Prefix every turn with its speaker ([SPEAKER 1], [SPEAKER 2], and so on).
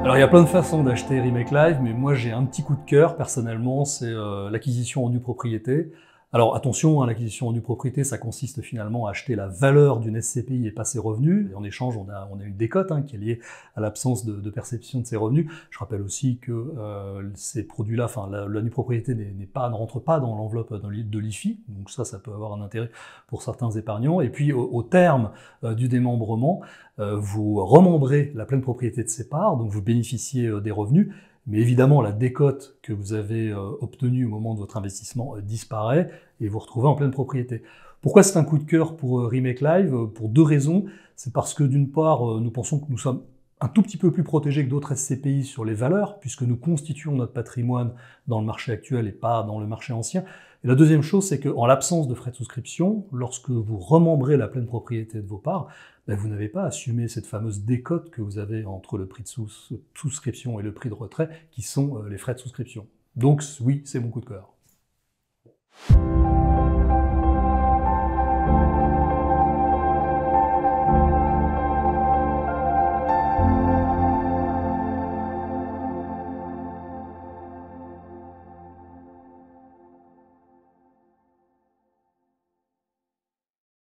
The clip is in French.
[SPEAKER 1] Alors il y a plein de façons d'acheter Remake Live, mais moi j'ai un petit coup de cœur personnellement, c'est l'acquisition en nue propriété. Alors attention, hein, l'acquisition en nue propriété, ça consiste finalement à acheter la valeur d'une SCPI et pas ses revenus. Et en échange, on a une décote hein, qui est liée à l'absence de perception de ses revenus. Je rappelle aussi que ces produits-là, enfin la nue propriété ne rentre pas dans l'enveloppe de l'IFI, donc ça peut avoir un intérêt pour certains épargnants. Et puis au terme du démembrement, vous remembrez la pleine propriété de ces parts, donc vous bénéficiez des revenus, mais évidemment la décote que vous avez obtenue au moment de votre investissement disparaît et vous retrouvez en pleine propriété. Pourquoi c'est un coup de cœur pour Remake Live? Pour deux raisons. C'est parce que d'une part, nous pensons que nous sommes un tout petit peu plus protégés que d'autres SCPI sur les valeurs, puisque nous constituons notre patrimoine dans le marché actuel et pas dans le marché ancien. Et la deuxième chose, c'est qu'en l'absence de frais de souscription, lorsque vous remembrez la pleine propriété de vos parts, vous n'avez pas assumé cette fameuse décote que vous avez entre le prix de souscription et le prix de retrait, qui sont les frais de souscription. Donc oui, c'est mon coup de cœur.